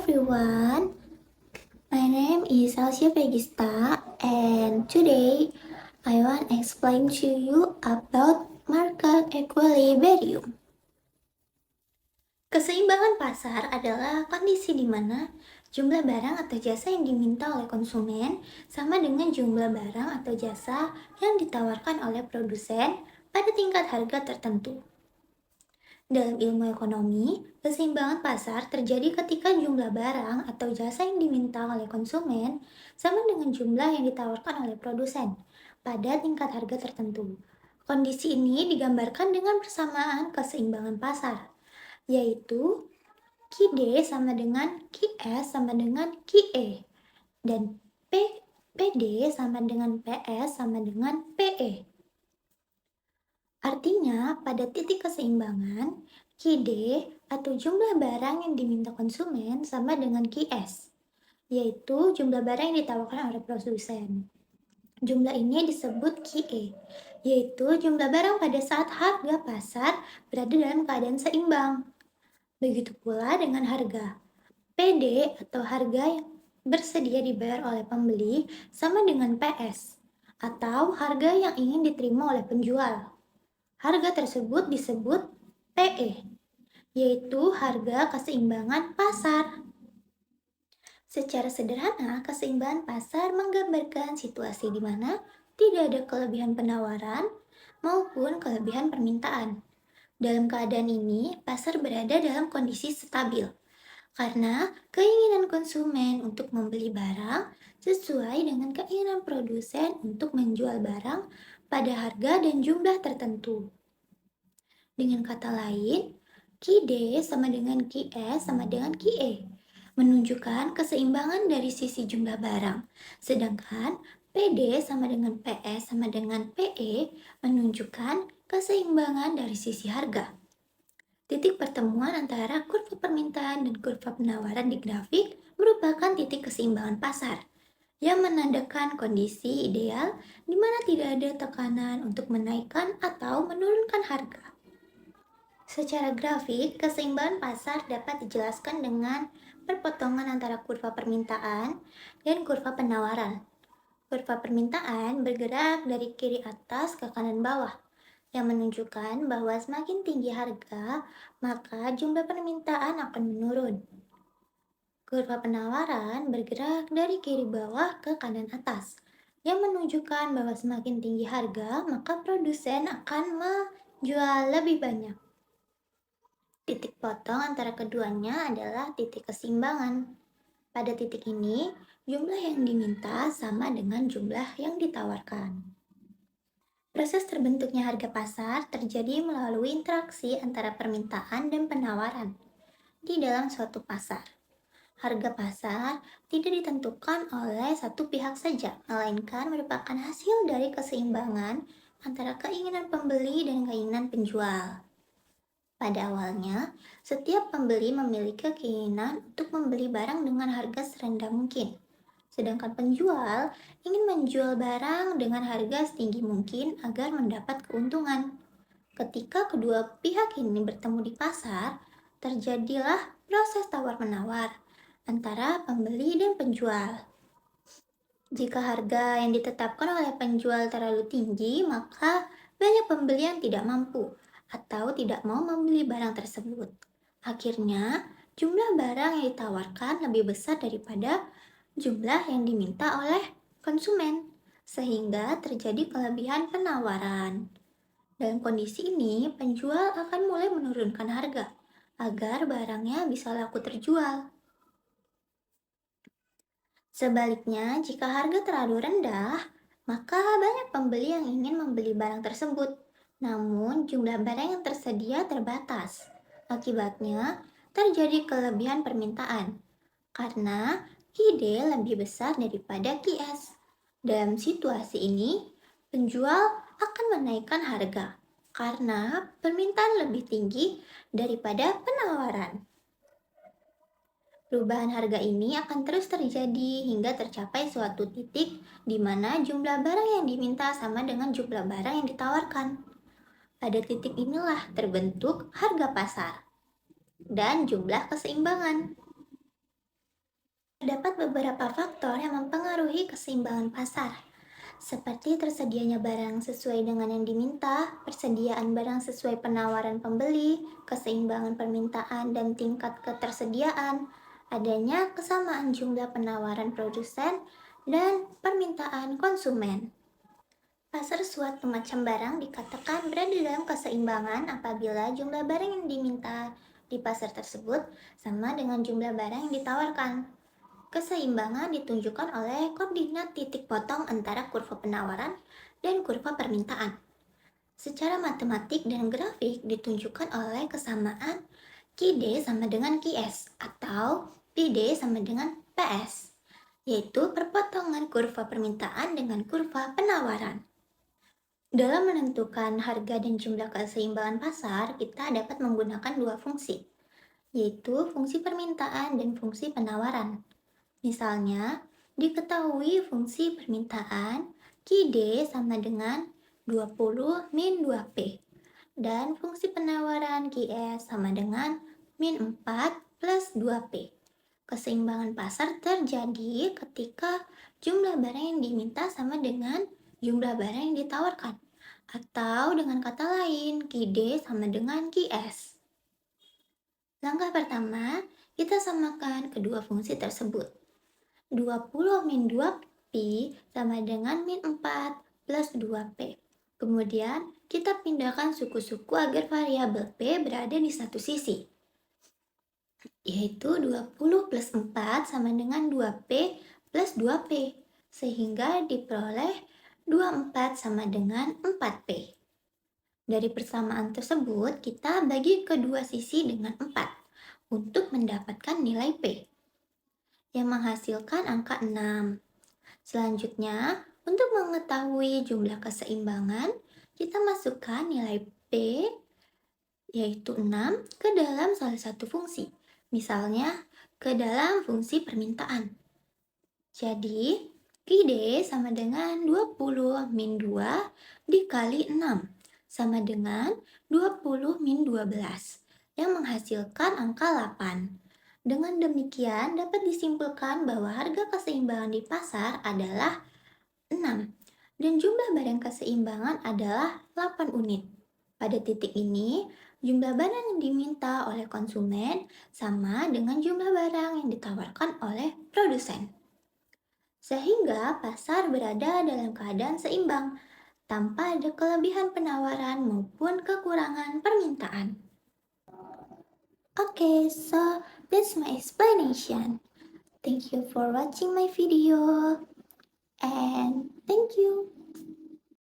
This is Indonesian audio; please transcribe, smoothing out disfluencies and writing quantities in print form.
everyone, my name is Alcia Pegista and today I want to explain to you about market equilibrium. Keseimbangan pasar adalah kondisi di mana jumlah barang atau jasa yang diminta oleh konsumen sama dengan jumlah barang atau jasa yang ditawarkan oleh produsen pada tingkat harga tertentu. Dalam ilmu ekonomi, keseimbangan pasar terjadi ketika jumlah barang atau jasa yang diminta oleh konsumen sama dengan jumlah yang ditawarkan oleh produsen pada tingkat harga tertentu. Kondisi ini digambarkan dengan persamaan keseimbangan pasar, yaitu QD sama dengan QS sama dengan QE, dan PD sama dengan PS sama dengan PE. Artinya, pada titik keseimbangan, QD atau jumlah barang yang diminta konsumen sama dengan QS, yaitu jumlah barang yang ditawarkan oleh produsen. Jumlah ini disebut QE, yaitu jumlah barang pada saat harga pasar berada dalam keadaan seimbang. Begitu pula dengan harga. PD atau harga yang bersedia dibayar oleh pembeli sama dengan PS, atau harga yang ingin diterima oleh penjual. Harga tersebut disebut PE, yaitu harga keseimbangan pasar. Secara sederhana, keseimbangan pasar menggambarkan situasi di mana tidak ada kelebihan penawaran maupun kelebihan permintaan. Dalam keadaan ini, pasar berada dalam kondisi stabil, karena keinginan konsumen untuk membeli barang sesuai dengan keinginan produsen untuk menjual barang pada harga dan jumlah tertentu. Dengan kata lain, QD sama dengan QS sama dengan QE, menunjukkan keseimbangan dari sisi jumlah barang, sedangkan PD sama dengan PS sama dengan PE menunjukkan keseimbangan dari sisi harga. Titik pertemuan antara kurva permintaan dan kurva penawaran di grafik merupakan titik keseimbangan pasar yang menandakan kondisi ideal di mana tidak ada tekanan untuk menaikkan atau menurunkan harga. Secara grafik, keseimbangan pasar dapat dijelaskan dengan perpotongan antara kurva permintaan dan kurva penawaran. Kurva permintaan bergerak dari kiri atas ke kanan bawah, yang menunjukkan bahwa semakin tinggi harga, maka jumlah permintaan akan menurun. Kurva penawaran bergerak dari kiri bawah ke kanan atas, yang menunjukkan bahwa semakin tinggi harga, maka produsen akan menjual lebih banyak. Titik potong antara keduanya adalah titik keseimbangan. Pada titik ini, jumlah yang diminta sama dengan jumlah yang ditawarkan. Proses terbentuknya harga pasar terjadi melalui interaksi antara permintaan dan penawaran di dalam suatu pasar. Harga pasar tidak ditentukan oleh satu pihak saja, melainkan merupakan hasil dari keseimbangan antara keinginan pembeli dan keinginan penjual. Pada awalnya, setiap pembeli memiliki keinginan untuk membeli barang dengan harga serendah mungkin, sedangkan penjual ingin menjual barang dengan harga setinggi mungkin agar mendapat keuntungan. Ketika kedua pihak ini bertemu di pasar, terjadilah proses tawar-menawar antara pembeli dan penjual. Jika harga yang ditetapkan oleh penjual terlalu tinggi, maka banyak pembeli yang tidak mampu atau tidak mau membeli barang tersebut. Akhirnya, jumlah barang yang ditawarkan lebih besar daripada jumlah yang diminta oleh konsumen, sehingga terjadi kelebihan penawaran. Dalam kondisi ini, penjual akan mulai menurunkan harga agar barangnya bisa laku terjual. Sebaliknya, jika harga terlalu rendah, maka banyak pembeli yang ingin membeli barang tersebut. Namun, jumlah barang yang tersedia terbatas. Akibatnya, terjadi kelebihan permintaan karena QD lebih besar daripada QS. Dalam situasi ini, penjual akan menaikkan harga karena permintaan lebih tinggi daripada penawaran. Perubahan harga ini akan terus terjadi hingga tercapai suatu titik di mana jumlah barang yang diminta sama dengan jumlah barang yang ditawarkan. Pada titik inilah terbentuk harga pasar dan jumlah keseimbangan. Terdapat beberapa faktor yang mempengaruhi keseimbangan pasar, seperti tersedianya barang sesuai dengan yang diminta, persediaan barang sesuai penawaran pembeli, keseimbangan permintaan dan tingkat ketersediaan, adanya kesamaan jumlah penawaran produsen, dan permintaan konsumen. Pasar suatu macam barang dikatakan berada dalam keseimbangan apabila jumlah barang yang diminta di pasar tersebut sama dengan jumlah barang yang ditawarkan. Keseimbangan ditunjukkan oleh koordinat titik potong antara kurva penawaran dan kurva permintaan. Secara matematik dan grafik ditunjukkan oleh kesamaan QD sama dengan QS atau PD sama dengan PS, yaitu perpotongan kurva permintaan dengan kurva penawaran. Dalam menentukan harga dan jumlah keseimbangan pasar, kita dapat menggunakan dua fungsi, yaitu fungsi permintaan dan fungsi penawaran. Misalnya, diketahui fungsi permintaan QD sama dengan 20 min 2P dan fungsi penawaran QS sama dengan min 4 plus 2P. Keseimbangan pasar terjadi ketika jumlah barang yang diminta sama dengan jumlah barang yang ditawarkan. Atau dengan kata lain, QD sama dengan QS. Langkah pertama, kita samakan kedua fungsi tersebut. 20 min 2pi sama dengan min 4 plus 2p. Kemudian, kita pindahkan suku-suku agar variabel p berada di satu sisi, yaitu 20 plus 4 sama dengan 2p plus 2p, sehingga diperoleh 24 sama dengan 4p. Dari persamaan tersebut, kita bagi kedua sisi dengan 4 untuk mendapatkan nilai p yang menghasilkan angka 6. Selanjutnya, untuk mengetahui jumlah keseimbangan, kita masukkan nilai P yaitu 6 ke dalam salah satu fungsi. Misalnya, ke dalam fungsi permintaan. Jadi, QD sama dengan 20 min 2 dikali 6 sama dengan 20 min 12 yang menghasilkan angka 8. Dengan demikian dapat disimpulkan bahwa harga keseimbangan di pasar adalah 6 dan jumlah barang keseimbangan adalah 8 unit. Pada titik ini, jumlah barang yang diminta oleh konsumen sama dengan jumlah barang yang ditawarkan oleh produsen. Sehingga pasar berada dalam keadaan seimbang, tanpa ada kelebihan penawaran maupun kekurangan permintaan. Okay, so that's my explanation. Thank you for watching my video and